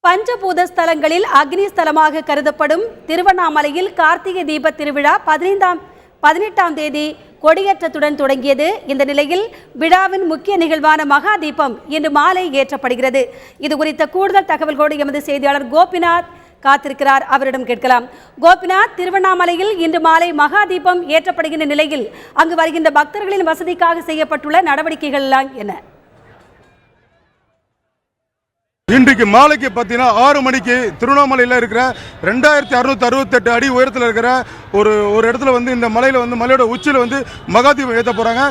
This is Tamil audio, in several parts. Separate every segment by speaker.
Speaker 1: பஞ்சபூத ஸ்தலங்களில் அக்னி ஸ்தலமாக கருதப்படும் திருவண்ணாமலையில் கார்த்திகை தீப திருவிழா 18ஆம் தேதி கொடியேற்றத்துடன் தொடங்கியது. இந்த நிலையில் விழாவின் முக்கிய நிகழ்வான மகா தீபம் இன்று மாலை ஏற்றப்படுகிறது. இது குறித்த கூடுதல் தகவல்களோடு எமது செய்தியாளர் கோபிநாத் காத்திருக்கிறார். அவரிடம் கேட்கலாம். கோபிநாத், திருவண்ணாமலையில் இன்று மாலை மகா தீபம் ஏற்றப்படுகின்ற நிலையில் அங்கு வருகின்ற பக்தர்களின் வசதிக்காக செய்யப்பட்டுள்ள நடவடிக்கைகள் எல்லாம் என்ன?
Speaker 2: இன்றைக்கு மாலைக்கு பார்த்தீங்கன்னா 6 மணிக்கு திருவண்ணாமலையில் இருக்கிற 2668 அடி உயரத்தில் இருக்கிற ஒரு இடத்துல இந்த மலையில் மலையோட உச்சியில் மகாதீபம் ஏற்ற போகிறாங்க.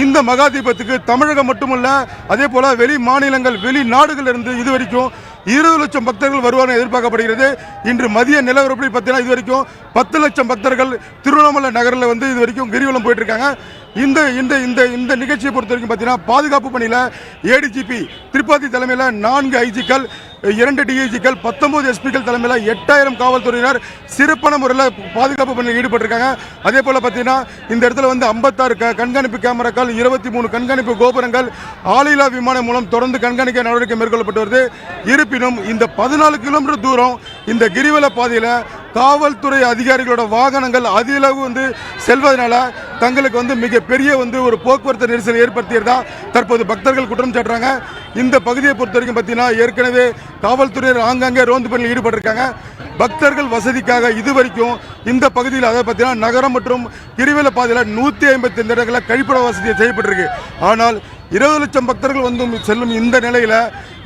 Speaker 2: இந்த மகாதீபத்துக்கு தமிழகம் மட்டுமல்ல, அதே போல் வெளி மாநிலங்கள் வெளிநாடுகள் இருந்து இது வரைக்கும் 20 லட்சம் பக்தர்கள் வருவார்கள் எதிர்பார்க்கப்படுகிறது. இன்று மதிய நிலவரப்படி பார்த்தீங்கன்னா இது வரைக்கும் 10 லட்சம் பக்தர்கள் திருவண்ணாமலை நகரில் இது வரைக்கும் கிரிவலம் போயிட்டு இருக்காங்க. இந்த இந்த இந்த இந்த நிகழ்ச்சியை பொறுத்த வரைக்கும் பார்த்தீங்கன்னா பாதுகாப்பு பணியில் ஏடிஜிபி திரிபாதி தலைமையில் 4 ஐஜிக்கள், 2 டிஐஜிக்கள், 19 எஸ்பிக்கள் தலைமையில் 8000 காவல்துறையினர் சிறப்பான முறையில் பாதுகாப்பு பணியில் ஈடுபட்டிருக்காங்க. அதே போல் பார்த்தீங்கன்னா இந்த இடத்துல 56 கண்காணிப்பு கேமராக்கள், 23 கண்காணிப்பு கோபுரங்கள், ஆளில்லா விமானம் மூலம் தொடர்ந்து கண்காணிக்க நடவடிக்கை மேற்கொள்ளப்பட்டு வருது. இருப்பினும் இந்த 14 கிலோமீட்டர் தூரம் இந்த கிரிவல பாதையில் காவல்துறை அதிகாரிகளோட வாகனங்கள் அதிகளவு செல்வதனால தங்களுக்கு மிகப்பெரிய ஒரு போக்குவரத்து நெரிசல் ஏற்படுத்தியதா தற்போது பக்தர்கள் குற்றம் சாட்டுறாங்க. இந்த பகுதியை பொறுத்த வரைக்கும் பார்த்தீங்கன்னா ஏற்கனவே காவல்துறையினர் ஆங்காங்கே ரோந்து பணியில் ஈடுபட்டிருக்காங்க. பக்தர்கள் வசதிக்காக இதுவரைக்கும் இந்த பகுதியில் அதாவது பார்த்தீங்கன்னா நகரம் மற்றும் கிரிவல பாதையில் 155 இடங்களில் கழிப்பிட வசதி செய்யப்பட்டிருக்கு. ஆனால் 20 லட்சம் பக்தர்கள் செல்லும் இந்த நிலையில்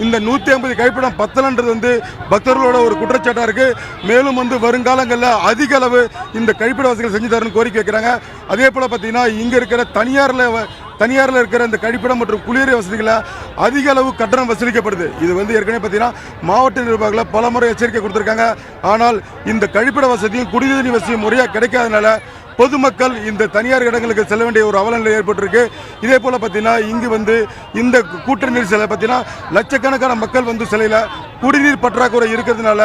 Speaker 2: இந்த 150 கழிப்பிடம் பத்தலன்றது பக்தர்களோட ஒரு குற்றச்சாட்டாக இருக்கு. மேலும் வருங்காலங்களில் அதிக அளவு இந்த கழிப்பிட வசதிகள் செஞ்சு தரணும்னு கோரிக்கை வைக்கிறாங்க. அதே போல் பார்த்தீங்கன்னா இங்கே இருக்கிற தனியாரில் இருக்கிற இந்த கழிப்பிடம் மற்றும் குளியல் வசதிகளை அதிக அளவு கட்டணம் வசூலிக்கப்படுது. இது ஏற்கனவே பார்த்தீங்கன்னா மாவட்ட நிர்வாகிகள் பல முறை எச்சரிக்கை கொடுத்துருக்காங்க. ஆனால் இந்த கழிப்பிட வசதியும் குடிநீர் வசதியும் முறையாக கிடைக்காதனால பொதுமக்கள் இந்த தனியார் இடங்களுக்கு செல்ல வேண்டிய ஒரு அவலநிலை ஏற்பட்டிருக்கு. இதே போல பார்த்தீங்கன்னா இங்கு இந்த கூட்ட நெரிசலை பார்த்தீங்கன்னா லட்சக்கணக்கான மக்கள் சிலையில் குடிநீர் பற்றாக்குறை இருக்கிறதுனால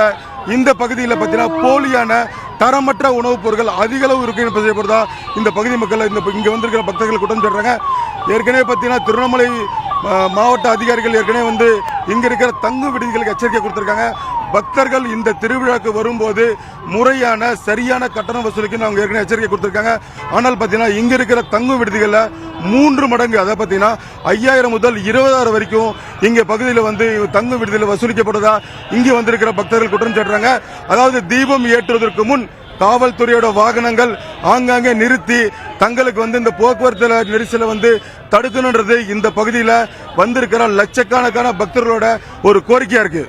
Speaker 2: இந்த பகுதியில் பார்த்தீங்கன்னா போலியான தரமற்ற உணவுப் பொருட்கள் அதிக அளவு இருக்கு செய்யப்படுதா இந்த பகுதி மக்கள் இங்கே வந்திருக்கிற பக்தர்கள் குற்றம் சொல்றாங்க. ஏற்கனவே பார்த்தீங்கன்னா திருவண்ணாமலை மாவட்ட அதிகாரிகள் ஏற்கனவே இங்க இருக்கிற தங்கு விடுதிகளுக்கு எச்சரிக்கை கொடுத்திருக்காங்க. பக்தர்கள் இந்த திருவிழாக்கு வரும்போது முறையான சரியான கட்டணம் வசூலிக்குன்னு அவங்க ஏற்கனவே எச்சரிக்கை கொடுத்திருக்காங்க. ஆனால் பார்த்தீங்கன்னா இங்க இருக்கிற தங்கு விடுதிகளில் 3 மடங்கு, அதை பார்த்தீங்கன்னா 5000 முதல் 20000 வரைக்கும் இங்க பகுதியில் தங்கு விடுதியில் வசூலிக்கப்படுதா இங்கே வந்திருக்கிற பக்தர்கள் குற்றம் சாட்டுறாங்க. அதாவது தீபம் ஏற்றுவதற்கு முன் காவல்துறையோட வாகனங்கள் ஆங்காங்கே நிறுத்தி தங்களுக்கு இந்த போக்குவரத்து நெரிசலை தடுக்கணுன்றது இந்த பகுதியில் வந்திருக்கிற லட்சக்கணக்கான பக்தர்களோட ஒரு கோரிக்கையா இருக்கு.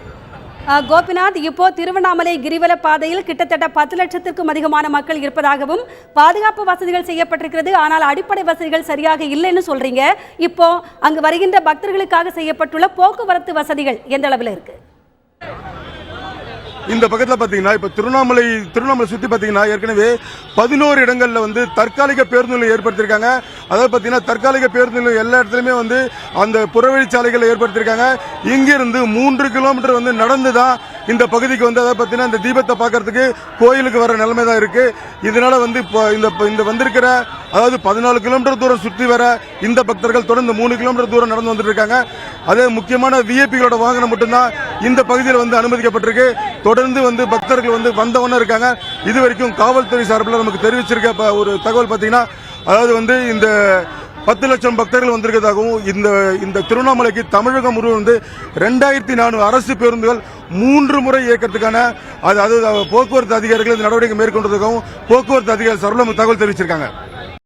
Speaker 1: கோபிநாத், இப்போ திருவண்ணாமலை கிரிவல பாதையில் கிட்டத்தட்ட 10 லட்சத்திற்கும் அதிகமான மக்கள் இருப்பதாகவும் பாதுகாப்பு வசதிகள் செய்யப்பட்டிருக்கிறது, ஆனால் அடிப்படை வசதிகள் சரியாக இல்லைன்னு சொல்றீங்க. இப்போ அங்கு வருகின்ற பக்தர்களுக்காக செய்யப்பட்டுள்ள போக்குவரத்து வசதிகள் எந்த அளவில் இருக்கு?
Speaker 2: இந்த பக்கத்தில் பார்த்தீங்கன்னா இப்போ திருவண்ணாமலை சுற்றி பார்த்தீங்கன்னா ஏற்கனவே 11 இடங்கள்ல தற்காலிக பேருந்துகளை ஏற்படுத்தியிருக்காங்க. அதாவது பார்த்தீங்கன்னா தற்காலிக பேருந்துகள் எல்லா இடத்துலையுமே அந்த புறவழிச்சாலைகளை ஏற்படுத்தியிருக்காங்க. இங்கிருந்து 3 கிலோமீட்டர் நடந்து தான் இந்த பகுதிக்கு அதாவது பார்த்தீங்கன்னா இந்த தீபத்தை பார்க்கறதுக்கு கோயிலுக்கு வர நிலைமை தான் இருக்கு. இதனால இப்போ இந்த வந்திருக்கிற அதாவது 14 கிலோமீட்டர் தூரம் சுற்றி வர இந்த பக்தர்கள் தொடர்ந்து 3 கிலோமீட்டர் தூரம் நடந்து வந்துட்டு இருக்காங்க. அதே முக்கியமான விஐபிகளோட வாகனம் மட்டும்தான் இந்த பகுதியில் அனுமதிக்கப்பட்டிருக்கு. தொடர்ந்து பக்தர்கள் வந்தவன இருக்காங்க. இதுவரைக்கும் காவல்துறை சார்பில் நமக்கு தெரிவிச்சிருக்க ஒரு தகவல் பார்த்தீங்கன்னா அதாவது இந்த 10 லட்சம் பக்தர்கள் வந்திருக்கிறதாகவும் இந்த திருவண்ணாமலைக்கு தமிழகம் முழுவதும் 2400 அரசு பேருந்துகள் 3 முறை இயக்கிறதுக்கான அதாவது போக்குவரத்து அதிகாரிகள் இந்த நடவடிக்கை மேற்கொண்டதாகவும் போக்குவரத்து அதிகாரி சார்பில் தகவல் தெரிவிச்சிருக்காங்க.